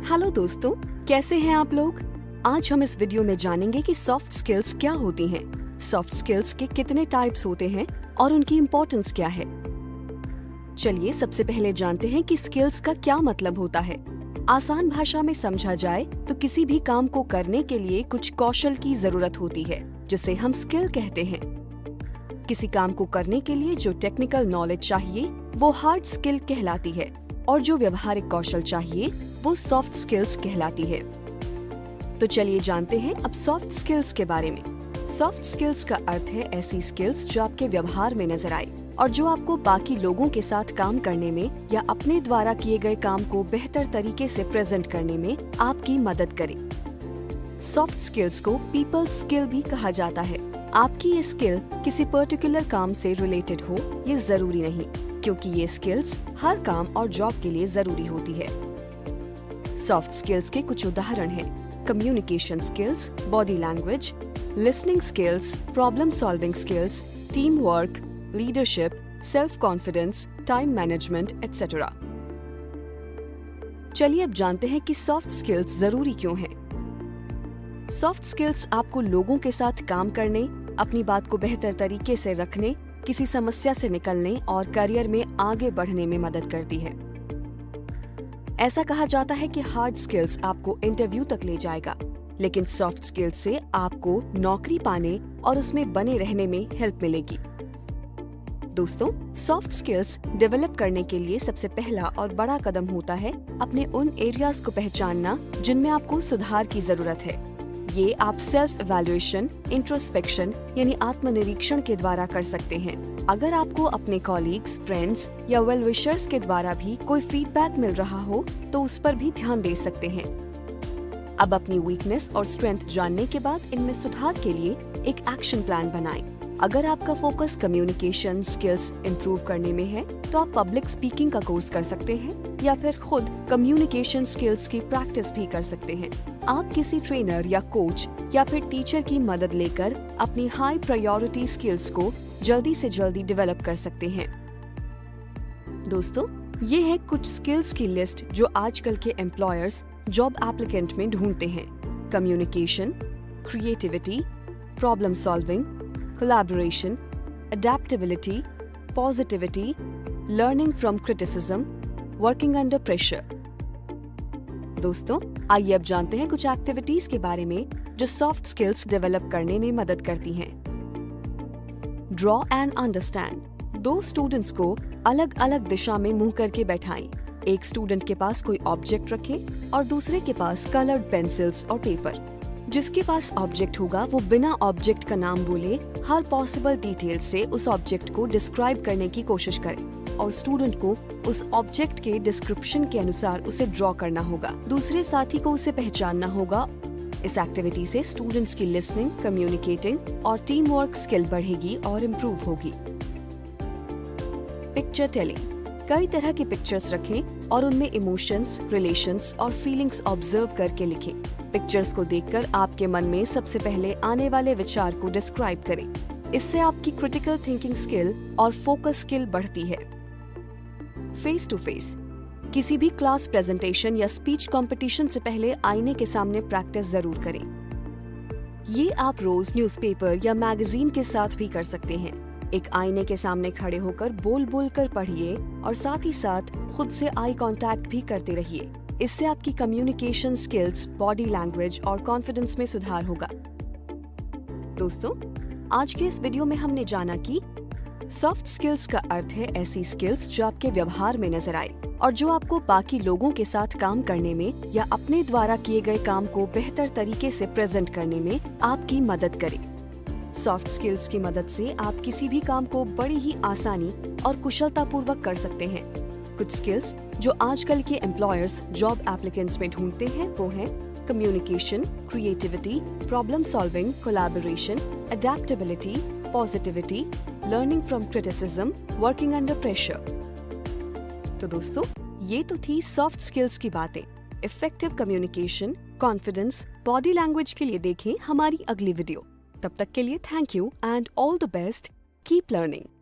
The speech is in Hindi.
हेलो दोस्तों, कैसे हैं आप लोग। आज हम इस वीडियो में जानेंगे कि सॉफ्ट स्किल्स क्या होती हैं, सॉफ्ट स्किल्स के कितने टाइप्स होते हैं और उनकी इम्पोर्टेंस क्या है। चलिए सबसे पहले जानते हैं कि स्किल्स का क्या मतलब होता है। आसान भाषा में समझा जाए तो किसी भी काम को करने के लिए कुछ कौशल की जरूरत होती है, जिसे हम स्किल कहते हैं। किसी काम को करने के लिए जो टेक्निकल नॉलेज चाहिए वो हार्ड स्किल कहलाती है और जो व्यवहारिक कौशल चाहिए वो सॉफ्ट स्किल्स कहलाती है। तो चलिए जानते हैं अब सॉफ्ट स्किल्स के बारे में। सॉफ्ट स्किल्स का अर्थ है ऐसी स्किल्स जो आपके व्यवहार में नजर आए और जो आपको बाकी लोगों के साथ काम करने में या अपने द्वारा किए गए काम को बेहतर तरीके से प्रेजेंट करने में आपकी मदद करे। सॉफ्ट स्किल्स को पीपल स्किल भी कहा जाता है। आपकी ये स्किल किसी पर्टिकुलर काम से रिलेटेड हो ये जरूरी नहीं, क्योंकि ये स्किल्स हर काम और जॉब के लिए जरूरी होती है। सॉफ्ट स्किल्स के कुछ उदाहरण हैं: communication skills, body language, listening skills, problem solving skills, team work, leadership, self confidence, time management etcetera. चलिए अब जानते हैं कि सॉफ्ट स्किल्स जरूरी क्यों हैं। सॉफ्ट स्किल्स आपको लोगों के साथ काम करने, अपनी बात को बेहतर तरीके से रखने, किसी समस्या से निकलने और करियर में आगे बढ़ने में मदद करती है। ऐसा कहा जाता है कि हार्ड स्किल्स आपको इंटरव्यू तक ले जाएगा, लेकिन सॉफ्ट स्किल्स से आपको नौकरी पाने और उसमें बने रहने में हेल्प मिलेगी। दोस्तों, सॉफ्ट स्किल्स डेवलप करने के लिए सबसे पहला और बड़ा कदम होता है अपने उन एरियाज को पहचानना जिनमें आपको सुधार की जरूरत है। ये आप सेल्फ इवैल्यूएशन, इंट्रोस्पेक्शन यानी आत्मनिरीक्षण के द्वारा कर सकते हैं। अगर आपको अपने कॉलीग्स, फ्रेंड्स या वेल विशर्स के द्वारा भी कोई फीडबैक मिल रहा हो तो उस पर भी ध्यान दे सकते हैं। अब अपनी वीकनेस और स्ट्रेंथ जानने के बाद इनमें सुधार के लिए एक एक्शन प्लान बनाएं। अगर आपका फोकस कम्युनिकेशन स्किल्स इंप्रूव करने में है तो आप पब्लिक स्पीकिंग का कोर्स कर सकते हैं या फिर खुद कम्युनिकेशन स्किल्स की प्रैक्टिस भी कर सकते हैं। आप किसी ट्रेनर या कोच या फिर टीचर की मदद लेकर अपनी हाई प्रायोरिटी स्किल्स को जल्दी से जल्दी डेवलप कर सकते हैं। दोस्तों, ये है कुछ स्किल्स की लिस्ट जो आजकल के एम्प्लॉयर्स जॉब एप्लीकेंट में ढूंढते हैं। Communication, creativity, problem solving, collaboration, adaptability, positivity, learning from criticism, working under pressure। दोस्तों, आइए अब जानते हैं कुछ एक्टिविटीज के बारे में जो सॉफ्ट स्किल्स डेवलप करने में मदद करती हैं। Draw and understand. दो स्टूडेंट्स को अलग अलग दिशा में मुंह करके बैठाएं। एक स्टूडेंट के पास कोई ऑब्जेक्ट रखें और दूसरे के पास कलर्ड पेंसिल्स और पेपर। जिसके पास ऑब्जेक्ट होगा वो बिना ऑब्जेक्ट का नाम बोले हर पॉसिबल डिटेल से उस ऑब्जेक्ट को डिस्क्राइब करने की कोशिश करे और स्टूडेंट को उस ऑब्जेक्ट के डिस्क्रिप्शन के अनुसार उसे ड्रॉ करना होगा। दूसरे साथी को उसे पहचानना होगा। इस एक्टिविटी से स्टूडेंट्स की लिसनिंग, कम्युनिकेटिंग और टीम वर्क स्किल बढ़ेगी और इम्प्रूव होगी। Picture telling. कई तरह की पिक्चर्स रखें और उनमें इमोशंस, रिलेशंस और फीलिंग्स ऑब्जर्व करके लिखें। पिक्चर्स को देखकर आपके मन में सबसे पहले आने वाले विचार को डिस्क्राइब करें। इससे आपकी क्रिटिकल थिंकिंग स्किल और फोकस स्किल बढ़ती है। Face to face. किसी भी क्लास प्रेजेंटेशन या स्पीच कंपटीशन से पहले आईने के सामने प्रैक्टिस जरूर करें। ये आप रोज न्यूज़पेपर या मैगजीन के साथ भी कर सकते हैं। एक आईने के सामने खड़े होकर बोल बोल कर पढ़िए और साथ ही साथ खुद से आई कांटेक्ट भी करते रहिए। इससे आपकी कम्युनिकेशन स्किल्स, बॉडी लैंग्वेज और कॉन्फिडेंस में सुधार होगा। दोस्तों, आज के इस वीडियो में हमने जाना कि सॉफ्ट स्किल्स का अर्थ है ऐसी स्किल्स जो आपके व्यवहार में नजर आए और जो आपको बाकी लोगों के साथ काम करने में या अपने द्वारा किए गए काम को बेहतर तरीके से प्रेजेंट करने में आपकी मदद करे। सॉफ्ट स्किल्स की मदद से आप किसी भी काम को बड़ी ही आसानी और कुशलता पूर्वक कर सकते हैं। कुछ स्किल्स जो आजकल के एम्प्लॉयर्स जॉब एप्लीकेंट्स में ढूंढते हैं वो हैं communication, creativity, problem solving, collaboration, adaptability, positivity, learning from criticism, working under pressure. तो दोस्तों, ये तो थी सॉफ्ट स्किल्स की बातें। Effective communication, confidence, body language के लिए देखें हमारी अगली वीडियो। तब तक के लिए thank you and all the best. Keep learning.